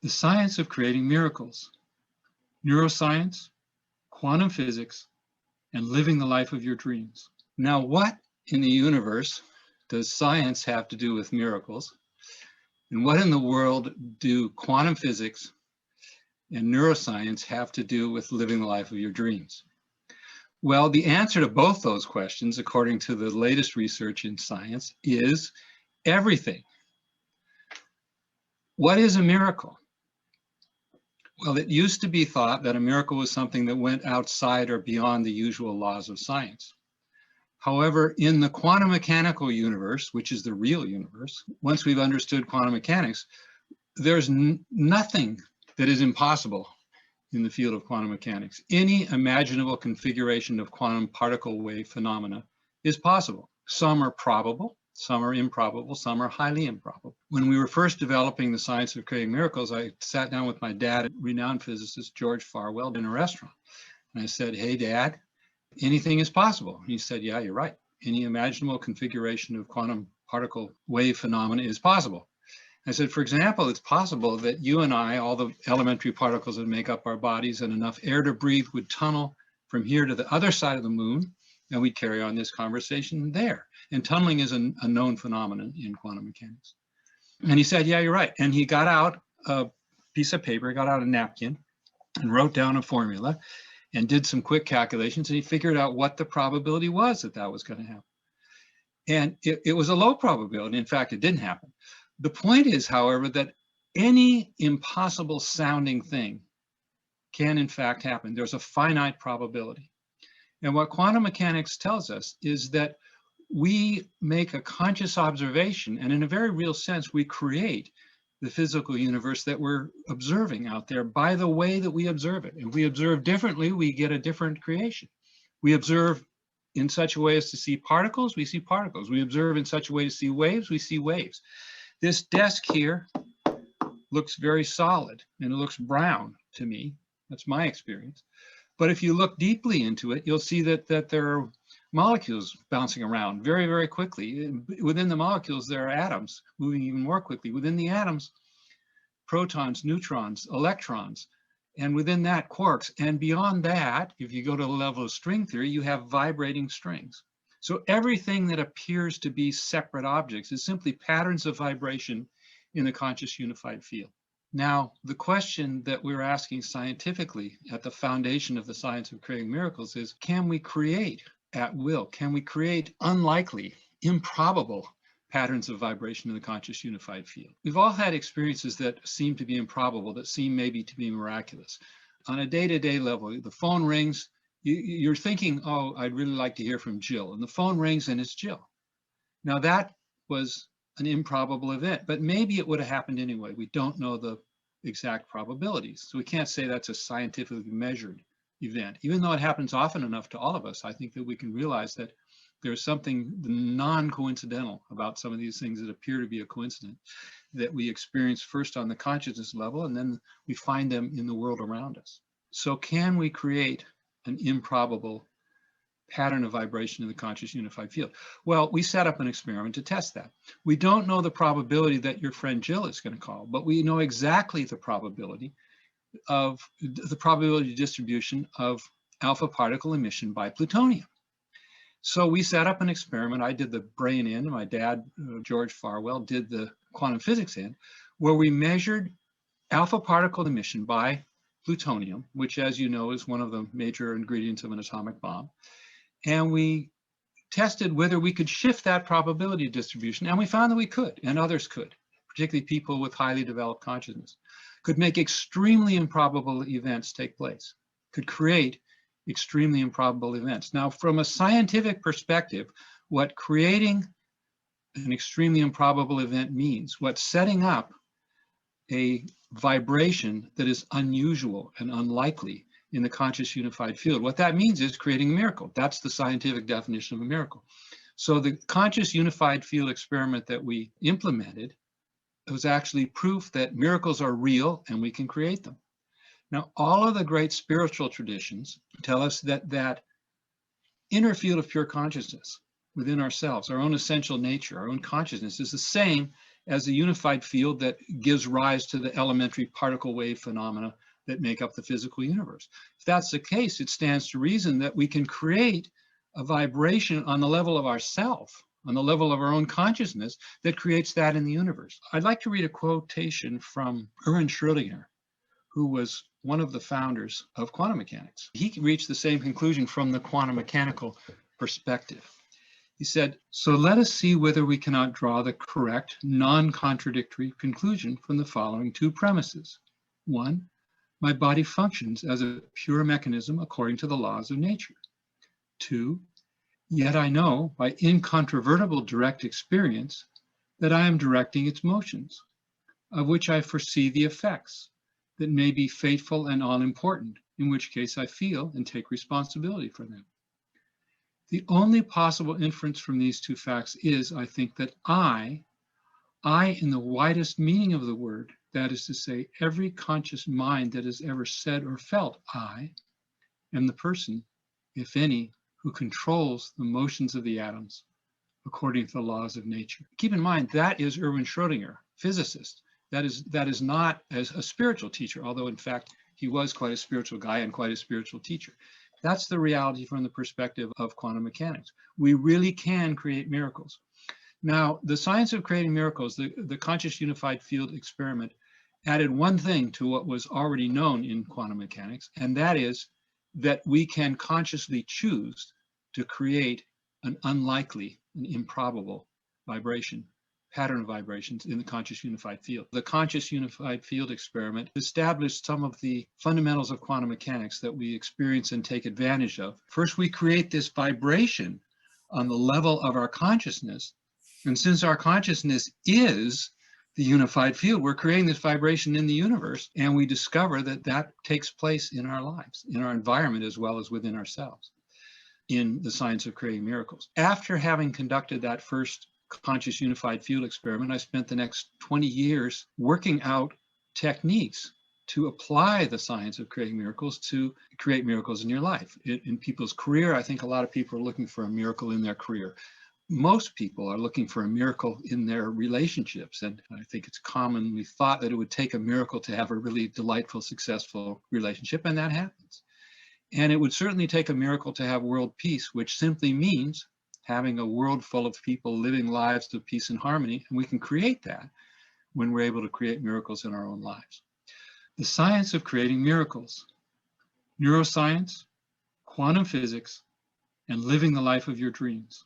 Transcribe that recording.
the science of creating miracles, neuroscience, quantum physics, and living the life of your dreams. Now, what in the universe does science have to do with miracles? And what in the world do quantum physics and neuroscience have to do with living the life of your dreams? Well, the answer to both those questions, according to the latest research in science, is everything. What is a miracle? Well, it used to be thought that a miracle was something that went outside or beyond the usual laws of science. However, in the quantum mechanical universe, which is the real universe, once we've understood quantum mechanics, there's nothing that is impossible in the field of quantum mechanics. Any imaginable configuration of quantum particle wave phenomena is possible. Some are probable, some are improbable, some are highly improbable. When we were first developing the science of creating miracles, I sat down with my dad, renowned physicist George Farwell, in a restaurant. And I said, "Hey, Dad, anything is possible." And he said, "Yeah, you're right. Any imaginable configuration of quantum particle wave phenomena is possible." I said, "For example, it's possible that you and I, all the elementary particles that make up our bodies and enough air to breathe would tunnel from here to the other side of the moon, and we'd carry on this conversation there. And tunneling is a known phenomenon in quantum mechanics." And he said, "Yeah, you're right." And he got out a piece of paper, got out a napkin, and wrote down a formula and did some quick calculations, and he figured out what the probability was that that was going to happen. And it was a low probability. In fact, it didn't happen. The point is, however, that any impossible sounding thing can in fact happen. There's a finite probability. And what quantum mechanics tells us is that we make a conscious observation, and in a very real sense, we create the physical universe that we're observing out there by the way that we observe it. If we observe differently, we get a different creation. We observe in such a way as to see particles, we see particles. We observe in such a way to see waves, we see waves. This desk here looks very solid and it looks brown to me. That's my experience. But if you look deeply into it, you'll see that there are molecules bouncing around very, very quickly. Within the molecules, there are atoms moving even more quickly. Within the atoms, protons, neutrons, electrons, and within that, quarks. And beyond that, if you go to the level of string theory, you have vibrating strings. So everything that appears to be separate objects is simply patterns of vibration in the conscious unified field. Now, the question that we're asking scientifically at the foundation of the science of creating miracles is, can we create at will? Can we create unlikely, improbable patterns of vibration in the conscious unified field? We've all had experiences that seem to be improbable, that seem maybe to be miraculous. On a day-to-day level, the phone rings, you're thinking, "Oh, I'd really like to hear from Jill." And the phone rings and it's Jill. Now that was an improbable event, but maybe it would have happened anyway. We don't know the exact probabilities. So we can't say that's a scientifically measured event. Even though it happens often enough to all of us, I think that we can realize that there's something non-coincidental about some of these things that appear to be a coincidence that we experience first on the consciousness level, and then we find them in the world around us. So can we create an improbable pattern of vibration in the conscious unified field? Well, we set up an experiment to test that. We don't know the probability that your friend Jill is going to call, but we know exactly the probability distribution of alpha particle emission by plutonium. So we set up an experiment. I did the brain end, my dad, George Farwell, did the quantum physics end, where we measured alpha particle emission by plutonium, which, as you know, is one of the major ingredients of an atomic bomb. And we tested whether we could shift that probability distribution, and we found that we could, and others could, particularly people with highly developed consciousness, could make extremely improbable events take place, could create extremely improbable events. Now, from a scientific perspective, what creating an extremely improbable event means, what setting up a vibration that is unusual and unlikely in the conscious unified field, what that means is creating a miracle. That's the scientific definition of a miracle. So the conscious unified field experiment that we implemented was actually proof that miracles are real and we can create them. Now, all of the great spiritual traditions tell us that that inner field of pure consciousness within ourselves, our own essential nature, our own consciousness, is the same as a unified field that gives rise to the elementary particle wave phenomena that make up the physical universe. If that's the case, it stands to reason that we can create a vibration on the level of ourself, on the level of our own consciousness, that creates that in the universe. I'd like to read a quotation from Erwin Schrödinger, who was one of the founders of quantum mechanics. He reached the same conclusion from the quantum mechanical perspective. He said, "So let us see whether we cannot draw the correct, non-contradictory conclusion from the following two premises. One, my body functions as a pure mechanism according to the laws of nature. Two, yet I know by incontrovertible direct experience that I am directing its motions, of which I foresee the effects, that may be fateful and all-important, in which case I feel and take responsibility for them. The only possible inference from these two facts is, I think, that I in the widest meaning of the word, that is to say, every conscious mind that has ever said or felt, I am the person, if any, who controls the motions of the atoms according to the laws of nature." Keep in mind, that is Erwin Schrödinger, physicist. That is not as a spiritual teacher, although in fact he was quite a spiritual guy and quite a spiritual teacher. That's the reality from the perspective of quantum mechanics. We really can create miracles. Now, the science of creating miracles, the conscious unified field experiment, added one thing to what was already known in quantum mechanics, and that is that we can consciously choose to create an unlikely, an improbable vibration, pattern of vibrations in the conscious unified field. The conscious unified field experiment established some of the fundamentals of quantum mechanics that we experience and take advantage of. First, we create this vibration on the level of our consciousness. And since our consciousness is the unified field, we're creating this vibration in the universe, and we discover that that takes place in our lives, in our environment, as well as within ourselves, in the science of creating miracles. After having conducted that first conscious unified field experiment, I spent the next 20 years working out techniques to apply the science of creating miracles to create miracles in your life. In people's career, I think a lot of people are looking for a miracle in their career. Most people are looking for a miracle in their relationships, and I think it's commonly thought that it would take a miracle to have a really delightful, successful relationship, and that happens. And it would certainly take a miracle to have world peace, which simply means having a world full of people living lives of peace and harmony, and we can create that when we're able to create miracles in our own lives. The science of creating miracles, neuroscience, quantum physics, and living the life of your dreams.